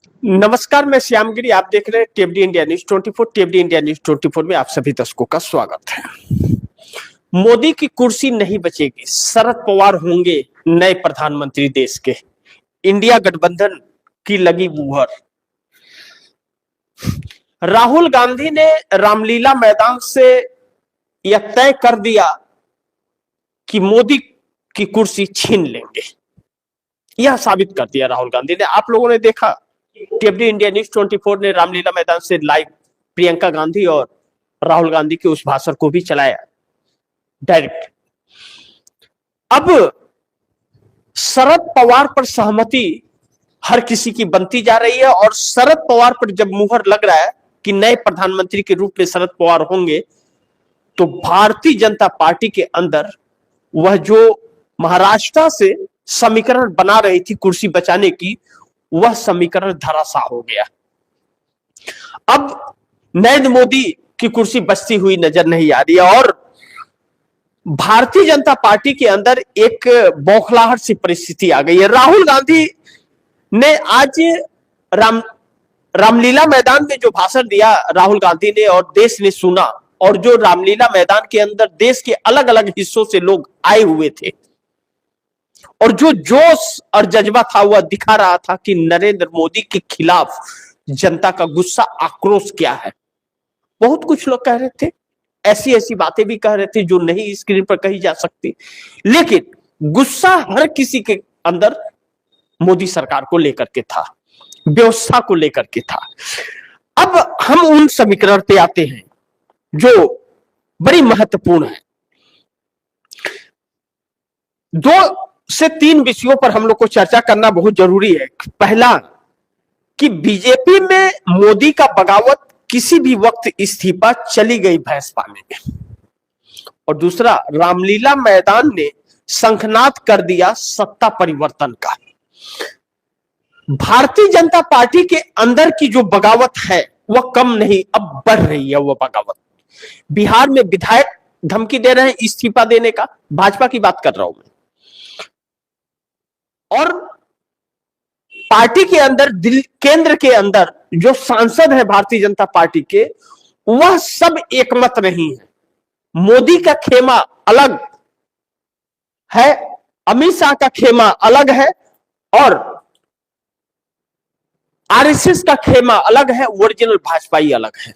नमस्कार, मैं श्यामगिरी। आप देख रहे हैं टीएफडी इंडिया न्यूज 24। टीएफडी इंडिया न्यूज 24 में आप सभी दर्शकों का स्वागत है। मोदी की कुर्सी नहीं बचेगी, शरद पवार होंगे नए प्रधानमंत्री देश के। इंडिया गठबंधन की लगी मुहर। राहुल गांधी ने रामलीला मैदान से यह तय कर दिया कि मोदी की कुर्सी छीन लेंगे। यह साबित कर दिया राहुल गांधी ने। आप लोगों ने देखा, टीएफडी इंडिया न्यूज 24 ने रामलीला मैदान से लाइव प्रियंका गांधी और राहुल गांधी के उस भाषण को भी चलाया डायरेक्ट। अब शरद पवार पर सहमति हर किसी की बनती जा रही है और शरद पवार पर जब मुहर लग रहा है कि नए प्रधानमंत्री के रूप में शरद पवार होंगे, तो भारतीय जनता पार्टी के अंदर वह जो महाराष्ट्र से समीकरण बना रही थी कुर्सी बचाने की, वह समीकरण धराशाह हो गया। अब नरेंद्र मोदी की कुर्सी बचती हुई नजर नहीं आ रही है और भारतीय जनता पार्टी के अंदर एक बौखलाहट सी परिस्थिति आ गई है। राहुल गांधी ने आज रामलीला मैदान में जो भाषण दिया राहुल गांधी ने, और देश ने सुना, और जो रामलीला मैदान के अंदर देश के अलग अलग हिस्सों से लोग आए हुए थे, और जो जोश और जज्बा था वह दिखा रहा था कि नरेंद्र मोदी के खिलाफ जनता का गुस्सा, आक्रोश क्या है। बहुत कुछ लोग कह रहे थे, ऐसी ऐसी बातें भी कह रहे थे जो नहीं स्क्रीन पर कही जा सकती, लेकिन गुस्सा हर किसी के अंदर मोदी सरकार को लेकर के था, व्यवस्था को लेकर के था। अब हम उन समीकरण पे आते हैं जो बड़ी महत्वपूर्ण है। 2 से 3 विषयों पर हम लोग को चर्चा करना बहुत जरूरी है। पहला, कि बीजेपी में मोदी का बगावत किसी भी वक्त इस्तीफा चली गई भैंस पाने में, और दूसरा, रामलीला मैदान ने शंखनाद कर दिया सत्ता परिवर्तन का। भारतीय जनता पार्टी के अंदर की जो बगावत है वह कम नहीं, अब बढ़ रही है वह बगावत। बिहार में विधायक धमकी दे रहे हैं इस्तीफा देने का, भाजपा की बात कर रहा हूं मैं। और पार्टी के अंदर, केंद्र के अंदर जो सांसद है भारतीय जनता पार्टी के, वह सब एकमत नहीं है। मोदी का खेमा अलग है, अमित शाह का खेमा अलग है, और आरएसएस का खेमा अलग है, ओरिजिनल भाजपाई अलग है।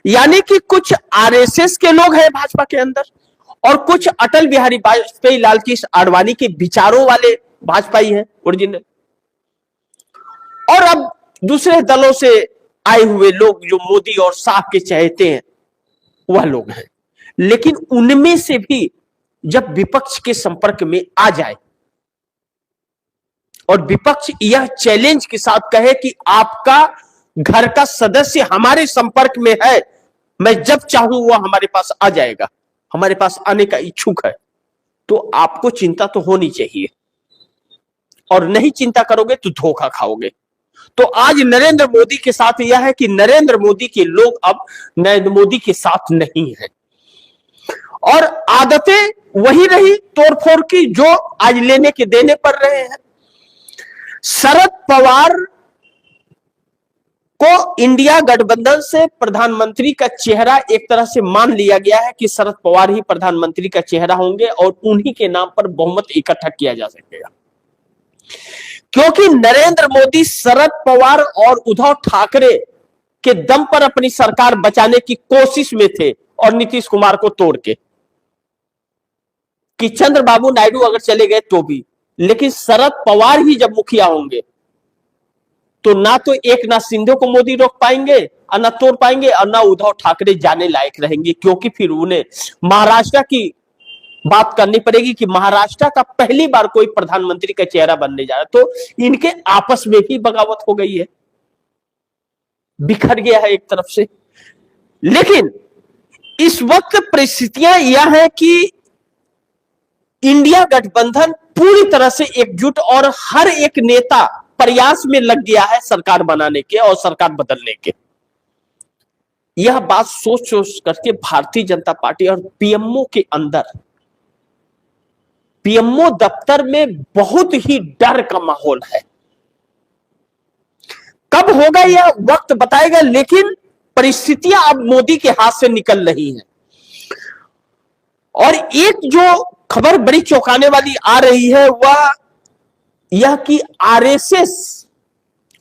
यानी कि कुछ आरएसएस के लोग हैं भाजपा के अंदर, और कुछ अटल बिहारी वाजपेयी, लाल कृष्ण आडवाणी के विचारों वाले भाजपाई हैं ओरिजिनल, और अब दूसरे दलों से आए हुए लोग जो मोदी और शाह के चाहते हैं वह लोग हैं। लेकिन उनमें से भी जब विपक्ष के संपर्क में आ जाए और विपक्ष यह चैलेंज के साथ कहे कि आपका घर का सदस्य हमारे संपर्क में है, मैं जब चाहूं वह हमारे पास आ जाएगा, हमारे पास आने का इच्छुक है, तो आपको चिंता तो होनी चाहिए, और नहीं चिंता करोगे तो धोखा खाओगे। तो आज नरेंद्र मोदी के साथ यह है कि नरेंद्र मोदी के लोग अब नरेंद्र मोदी के साथ नहीं है, और आदतें वही रही तोड़फोड़ की जो आज लेने के देने पड़ रहे हैं। शरद पवार को इंडिया गठबंधन से प्रधानमंत्री का चेहरा एक तरह से मान लिया गया है कि शरद पवार ही प्रधानमंत्री का चेहरा होंगे और उन्हीं के नाम पर बहुमत इकट्ठा किया जा सकेगा, क्योंकि नरेंद्र मोदी शरद पवार और उद्धव ठाकरे के दम पर अपनी सरकार बचाने की कोशिश में थे, और नीतीश कुमार को तोड़ के, कि चंद्रबाबू नायडू अगर चले गए तो भी, लेकिन शरद पवार ही जब मुखिया होंगे तो ना तो एकनाथ शिंदे को मोदी रोक पाएंगे और ना तोड़ पाएंगे, और ना उद्धव ठाकरे जाने लायक रहेंगे, क्योंकि फिर उन्हें महाराष्ट्र की बात करनी पड़ेगी कि महाराष्ट्र का पहली बार कोई प्रधानमंत्री का चेहरा बनने जा रहा है। तो इनके आपस में ही बगावत हो गई है, बिखर गया है एक तरफ से। लेकिन इस वक्त परिस्थितियां यह है कि इंडिया गठबंधन पूरी तरह से एकजुट, और हर एक नेता प्रयास में लग गया है सरकार बनाने के और सरकार बदलने के। यह बात सोच सोच करके भारतीय जनता पार्टी और पीएमओ के अंदर, पीएमओ दफ्तर में बहुत ही डर का माहौल है। कब होगा यह वक्त बताएगा, लेकिन परिस्थितियां अब मोदी के हाथ से निकल रही हैं। और एक जो खबर बड़ी चौंकाने वाली आ रही है वह यह कि आरएसएस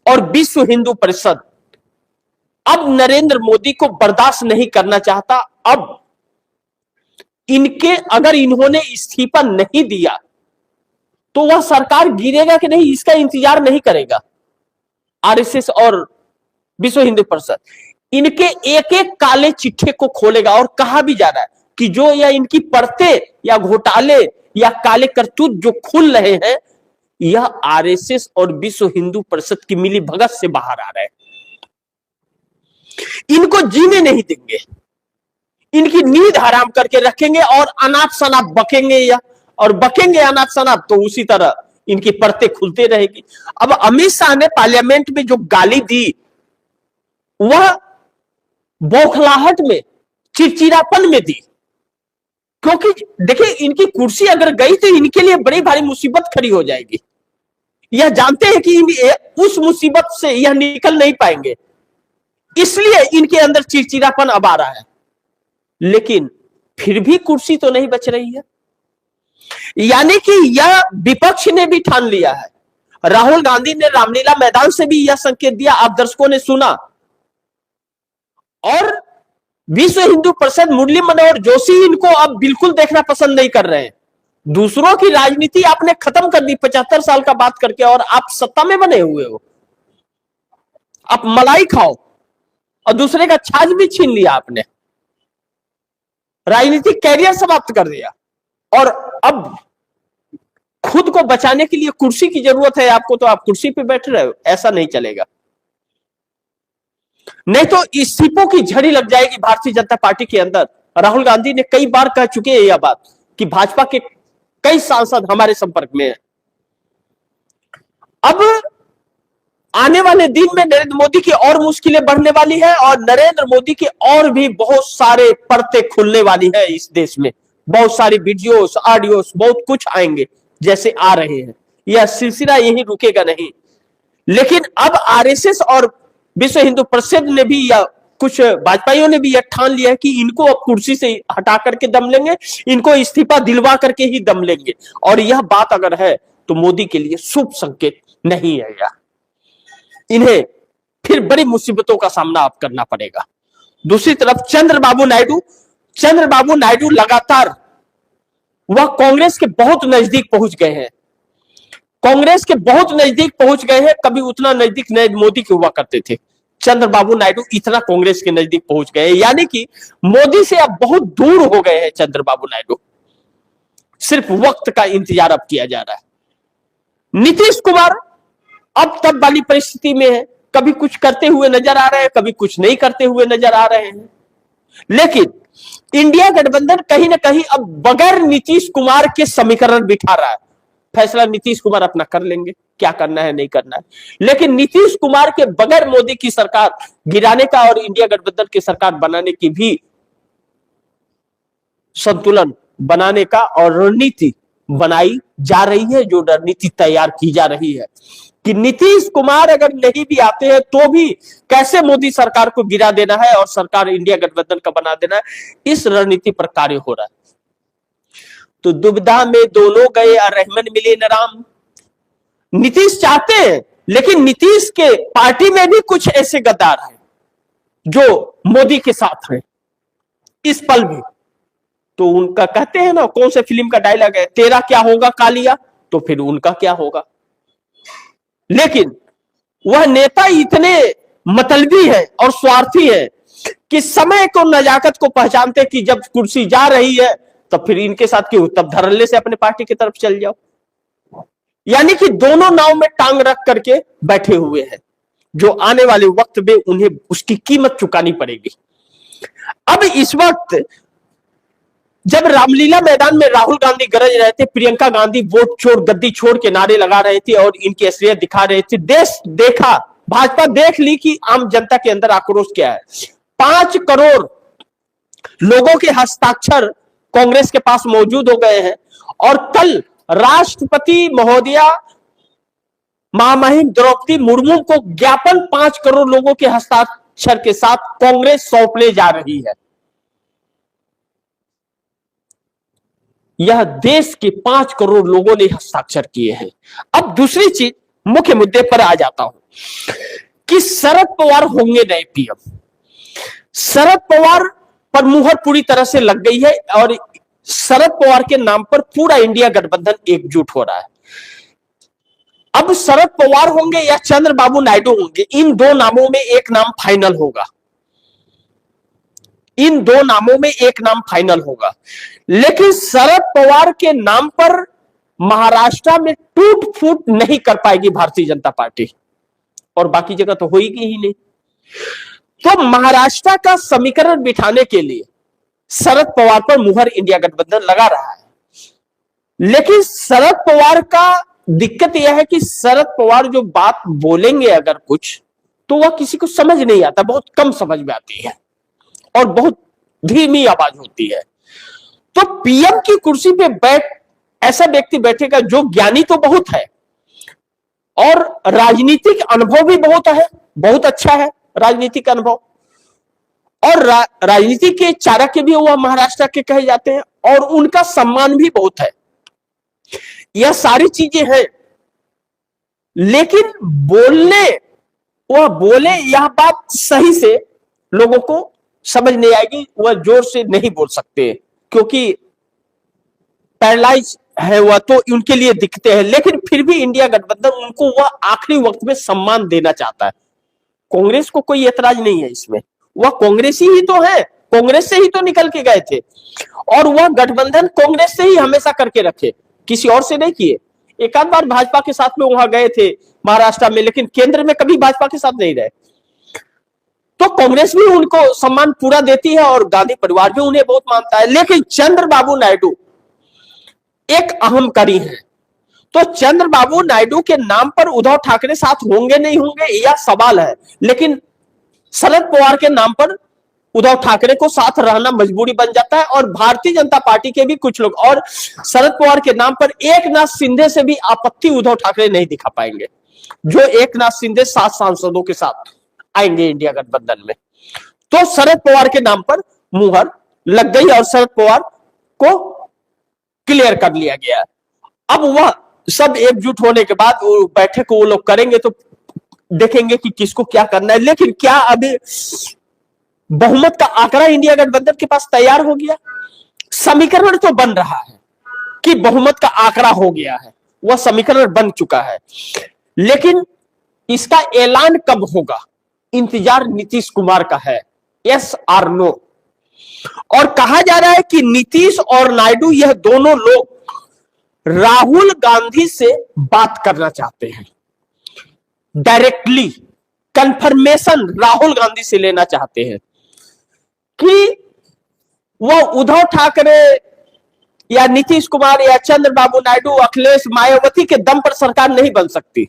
और विश्व हिंदू परिषद अब नरेंद्र मोदी को बर्दाश्त नहीं करना चाहता। अब इनके अगर इन्होंने इस्तीफा नहीं दिया तो वह सरकार गिरेगा कि नहीं, इसका इंतजार नहीं करेगा। आरएसएस और विश्व हिंदू परिषद इनके एक एक काले चिट्ठे को खोलेगा। और कहा भी जा रहा है कि जो या इनकी परतें या घोटाले या काले करतूत जो खुल रहे हैं, यह आरएसएस और विश्व हिंदू परिषद की मिली भगत से बाहर आ रहे हैं। इनको जीने नहीं देंगे, इनकी नींद हराम करके रखेंगे और अनाप शनाप बकेंगे, या और बकेंगे अनाप शनाप तो उसी तरह इनकी परतें खुलते रहेगी। अब अमित शाह ने पार्लियामेंट में जो गाली दी वह बौखलाहट में, चिड़चिड़ापन में दी, क्योंकि देखिए इनकी कुर्सी अगर गई तो इनके लिए बड़ी भारी मुसीबत खड़ी हो जाएगी। यह जानते हैं कि उस मुसीबत से यह निकल नहीं पाएंगे, इसलिए इनके अंदर चिड़चिड़ापन अब आ रहा है। लेकिन फिर भी कुर्सी तो नहीं बच रही है, यानी कि यह विपक्ष ने भी ठान लिया है। राहुल गांधी ने रामलीला मैदान से भी यह संकेत दिया, आप दर्शकों ने सुना। और विश्व हिंदू परिषद, मुरली मनोहर जोशी इनको अब बिल्कुल देखना पसंद नहीं कर रहे हैं। दूसरों की राजनीति आपने खत्म कर दी 75 साल का बात करके, और आप सत्ता में बने हुए हो। आप मलाई खाओ और दूसरे का छाछ भी छीन लिया आपने, राजनीतिक कैरियर समाप्त कर दिया, और अब खुद को बचाने के लिए कुर्सी की जरूरत है आपको, तो आप कुर्सी पे बैठ रहे हो। ऐसा नहीं चलेगा, नहीं तो इस्तीफों की झड़ी लग जाएगी भारतीय जनता पार्टी के अंदर। राहुल गांधी ने कई बार कह चुके हैं यह बात कि भाजपा के कई सांसद हमारे संपर्क में हैं। अब आने वाले दिन में नरेंद्र मोदी की और मुश्किलें बढ़ने वाली है, और नरेंद्र मोदी के और भी बहुत सारे परतें खुलने वाली है इस देश में। बहुत सारी वीडियोस, ऑडियोस, बहुत कुछ आएंगे जैसे आ रहे हैं। यह सिलसिला यही रुकेगा नहीं। लेकिन अब आरएसएस और विश्व हिंदू परिषद ने भी, या कुछ भाजपाइयों ने भी यह ठान लिया है कि इनको अब कुर्सी से हटा करके दम लेंगे, इनको इस्तीफा दिलवा करके ही दम लेंगे। और यह बात अगर है तो मोदी के लिए शुभ संकेत नहीं है। यह इन्हें फिर बड़ी मुसीबतों का सामना अब करना पड़ेगा। दूसरी तरफ चंद्रबाबू नायडू लगातार वह कांग्रेस के बहुत नजदीक पहुंच गए हैं। कांग्रेस के बहुत नजदीक पहुंच गए हैं। कभी उतना नजदीक नरेंद्र मोदी के हुआ करते थे, चंद्रबाबू नायडू इतना कांग्रेस के नजदीक पहुंच गए हैं, यानी कि मोदी से अब बहुत दूर हो गए हैं चंद्रबाबू नायडू। सिर्फ वक्त का इंतजार अब किया जा रहा है। नीतीश कुमार अब तब वाली परिस्थिति में है, कभी कुछ करते हुए नजर आ रहे हैं, कभी कुछ नहीं करते हुए नजर आ रहे हैं। लेकिन इंडिया गठबंधन कहीं ना कहीं अब बगैर नीतीश कुमार के समीकरण बिठा रहा है। फैसला नीतीश कुमार अपना कर लेंगे, क्या करना है नहीं करना है, लेकिन नीतीश कुमार के बगैर मोदी की सरकार गिराने का और इंडिया गठबंधन की सरकार बनाने की भी संतुलन बनाने का और रणनीति बनाई जा रही है। जो रणनीति तैयार की जा रही है कि नीतीश कुमार अगर नहीं भी आते हैं तो भी कैसे मोदी सरकार को गिरा देना है और सरकार इंडिया गठबंधन का बना देना है, इस रणनीति पर कार्य हो रहा है। तो दुविधा में दोनों गए और रहमन मिले न राम। नीतीश चाहते हैं, लेकिन नीतीश के पार्टी में भी कुछ ऐसे गद्दार हैं जो मोदी के साथ हैं इस पल भी। तो उनका कहते हैं ना, कौन से फिल्म का डायलॉग है, तेरा क्या होगा कालिया, तो फिर उनका क्या होगा। लेकिन वह नेता इतने मतलबी है और स्वार्थी है कि समय को, नजाकत को पहचानते कि जब कुर्सी जा रही है तब फिर इनके साथ क्यों, तब धड़ल्ले से अपने पार्टी की तरफ चल जाओ। यानी कि दोनों नाव में टांग रख करके बैठे हुए हैं, जो आने वाले वक्त में उन्हें उसकी कीमत चुकानी पड़ेगी। अब इस वक्त जब रामलीला मैदान में राहुल गांधी गरज रहे थे, प्रियंका गांधी वोट छोड़ गद्दी छोड़ के नारे लगा रहे थे और इनकी असलियत दिखा रहे थे, देश देखा, भाजपा देख ली कि आम जनता के अंदर आक्रोश क्या है। 5 करोड़ लोगों के हस्ताक्षर कांग्रेस के पास मौजूद हो गए हैं। और कल राष्ट्रपति महोदया महामहिम द्रौपदी मुर्मू को ज्ञापन 5 करोड़ लोगों के हस्ताक्षर के साथ कांग्रेस सौंपने जा रही है। यह देश के 5 करोड़ लोगों ने हस्ताक्षर किए हैं। अब दूसरी चीज, मुख्य मुद्दे पर आ जाता हूं कि शरद पवार होंगे नए पीएम। शरद पवार पर मुहर पूरी तरह से लग गई है और शरद पवार के नाम पर पूरा इंडिया गठबंधन एकजुट हो रहा है। अब शरद पवार होंगे या चंद्रबाबू नायडू होंगे, इन दो नामों में एक नाम फाइनल होगा। इन दो नामों में एक नाम फाइनल होगा। लेकिन शरद पवार के नाम पर महाराष्ट्र में टूट फूट नहीं कर पाएगी भारतीय जनता पार्टी, और बाकी जगह तो होगी ही नहीं। तो महाराष्ट्र का समीकरण बिठाने के लिए शरद पवार पर मुहर इंडिया गठबंधन लगा रहा है। लेकिन शरद पवार का दिक्कत यह है कि शरद पवार जो बात बोलेंगे अगर कुछ, तो वह किसी को समझ नहीं आता, बहुत कम समझ में आती है और बहुत धीमी आवाज होती है। तो पीएम की कुर्सी पे ऐसा व्यक्ति बैठेगा जो ज्ञानी तो बहुत है और राजनीतिक अनुभव भी बहुत है, बहुत अच्छा है राजनीतिक अनुभव, और राजनीति के चाणक्य भी वह महाराष्ट्र के कहे जाते हैं और उनका सम्मान भी बहुत है। यह सारी चीजें हैं, लेकिन वह बोले यह बात सही से लोगों को समझ नहीं आएगी। वह जोर से नहीं बोल सकते क्योंकि पैरालाइज है वह, तो उनके लिए दिखते हैं। लेकिन फिर भी इंडिया गठबंधन उनको वह आखिरी वक्त में सम्मान देना चाहता है। कांग्रेस को कोई एतराज नहीं है इसमें, वह कांग्रेसी ही तो है, कांग्रेस से ही तो निकल के गए थे और वह गठबंधन कांग्रेस से ही हमेशा करके रखे, किसी और से नहीं किए। एक आध बार भाजपा के साथ में वहां गए थे महाराष्ट्र में, लेकिन केंद्र में कभी भाजपा के साथ नहीं रहे। तो कांग्रेस भी उनको सम्मान पूरा देती है और गांधी परिवार भी उन्हें बहुत मानता है। लेकिन चंद्रबाबू नायडू एक अहम कड़ी है। तो चंद्रबाबू नायडू के नाम पर उद्धव ठाकरे साथ होंगे नहीं होंगे यह सवाल है, लेकिन शरद पवार के नाम पर उद्धव ठाकरे को साथ रहना मजबूरी बन जाता है। और भारतीय जनता पार्टी के भी कुछ लोग और शरद पवार के नाम पर एकनाथ शिंदे से भी आपत्ति उद्धव ठाकरे नहीं दिखा पाएंगे, जो एकनाथ शिंदे 7 सांसदों के साथ आएंगे इंडिया गठबंधन में। तो शरद पवार के नाम पर मुहर लग गई और शरद पवार को क्लियर कर लिया गया। अब वह सब एकजुट होने के बाद वो बैठक वो लोग करेंगे तो देखेंगे कि किसको क्या करना है। लेकिन क्या अभी बहुमत का आंकड़ा इंडिया गठबंधन के पास तैयार हो गया? समीकरण तो बन रहा है कि बहुमत का आंकड़ा हो गया है, वह समीकरण बन चुका है, लेकिन इसका ऐलान कब होगा इंतजार नीतीश कुमार का है, यस और नो। और कहा जा रहा है कि नीतीश और नायडू यह दोनों लोग राहुल गांधी से बात करना चाहते हैं, डायरेक्टली कंफर्मेशन राहुल गांधी से लेना चाहते हैं कि वह उद्धव ठाकरे या नीतीश कुमार या चंद्रबाबू नायडू, अखिलेश, मायावती के दम पर सरकार नहीं बन सकती।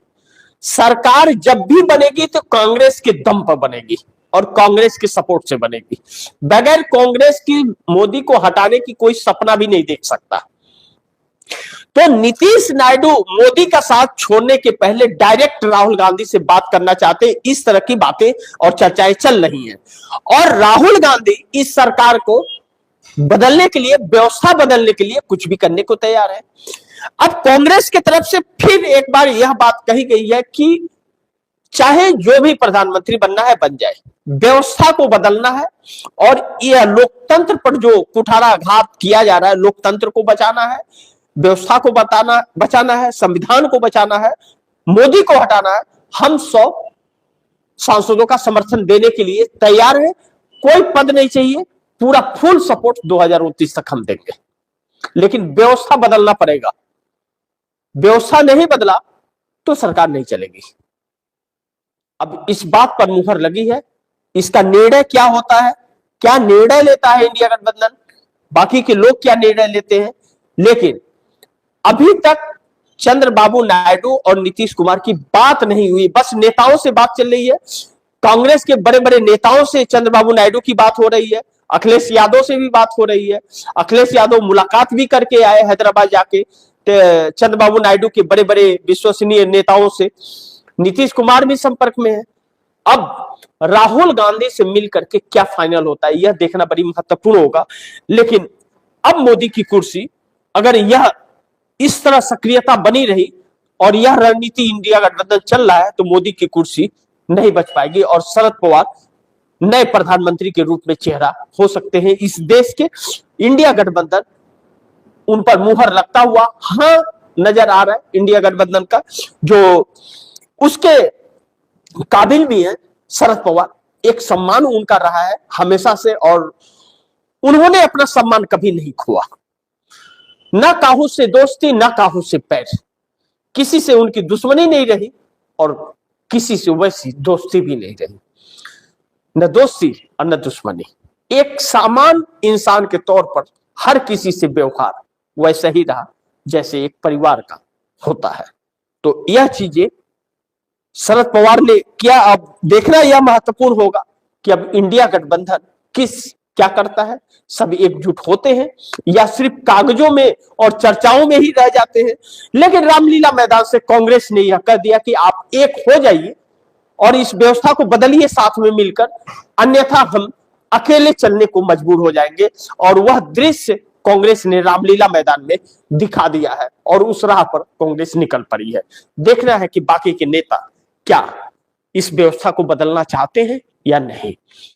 सरकार जब भी बनेगी तो कांग्रेस के दम पर बनेगी और कांग्रेस के सपोर्ट से बनेगी। बगैर कांग्रेस की मोदी को हटाने की कोई सपना भी नहीं देख सकता। तो नीतीश नायडू मोदी का साथ छोड़ने के पहले डायरेक्ट राहुल गांधी से बात करना चाहते हैं। इस तरह की बातें और चर्चाएं चल रही हैं और राहुल गांधी इस सरकार को बदलने के लिए, व्यवस्था बदलने के लिए कुछ भी करने को तैयार है। अब कांग्रेस की तरफ से फिर एक बार यह बात कही गई है कि चाहे जो भी प्रधानमंत्री बनना है बन जाए, व्यवस्था को बदलना है और यह लोकतंत्र पर जो कुठाराघात किया जा रहा है, लोकतंत्र को बचाना है, व्यवस्था को बचाना है, संविधान को बचाना है, मोदी को हटाना है। हम 100 सांसदों का समर्थन देने के लिए तैयार हैं। कोई पद नहीं चाहिए, पूरा फुल सपोर्ट 2029 तक हम देंगे, लेकिन व्यवस्था बदलना पड़ेगा। व्यवस्था नहीं बदला तो सरकार नहीं चलेगी। अब इस बात पर मुहर लगी है, इसका निर्णय क्या होता है, क्या निर्णय लेता है इंडिया गठबंधन, बाकी के लोग क्या निर्णय लेते हैं। लेकिन अभी तक चंद्रबाबू नायडू और नीतीश कुमार की बात नहीं हुई, बस नेताओं से बात चल रही है। कांग्रेस के बड़े बड़े नेताओं से चंद्रबाबू नायडू की बात हो रही है, अखिलेश यादव से भी बात हो रही है। अखिलेश यादव मुलाकात भी करके आए हैदराबाद जाके, चंद्रबाबू नायडू के बड़े बड़े विश्वसनीय नेताओं से, नीतीश कुमार भी संपर्क में है। अब राहुल गांधी से मिलकर के क्या फाइनल होता है यह देखना बड़ी महत्वपूर्ण होगा। लेकिन अब मोदी की कुर्सी, अगर यह इस तरह सक्रियता बनी रही और यह रणनीति इंडिया गठबंधन चल रहा है तो मोदी की कुर्सी नहीं बच पाएगी और शरद पवार नए प्रधानमंत्री के रूप में चेहरा हो सकते हैं इस देश के। इंडिया गठबंधन उन पर मुहर लगता हुआ हाँ नजर आ रहा है, इंडिया गठबंधन का जो उसके काबिल भी है शरद पवार, एक सम्मान उनका रहा है हमेशा से और उन्होंने अपना सम्मान कभी नहीं खोआ। ना काहू से दोस्ती ना काहू से पैर, किसी से उनकी दुश्मनी नहीं रही और किसी से वैसी दोस्ती भी नहीं रही, न दोस्ती और न दुश्मनी। एक सामान्य इंसान के तौर पर हर किसी से व्यवहार वैसा ही रहा जैसे एक परिवार का होता है। तो यह चीजें शरद पवार ने किया। अब देखना यह महत्वपूर्ण होगा कि अब इंडिया गठबंधन क्या करता है, सब एकजुट होते हैं या सिर्फ कागजों में और चर्चाओं में ही रह जाते हैं। लेकिन रामलीला मैदान से कांग्रेस ने यह कह दिया कि आप एक हो जाइए और इस व्यवस्था को बदलिए साथ में मिलकर, अन्यथा हम अकेले चलने को मजबूर हो जाएंगे। और वह दृश्य कांग्रेस ने रामलीला मैदान में दिखा दिया है और उस राह पर कांग्रेस निकल पड़ी है। देखना है कि बाकी के नेता क्या इस व्यवस्था को बदलना चाहते हैं या नहीं।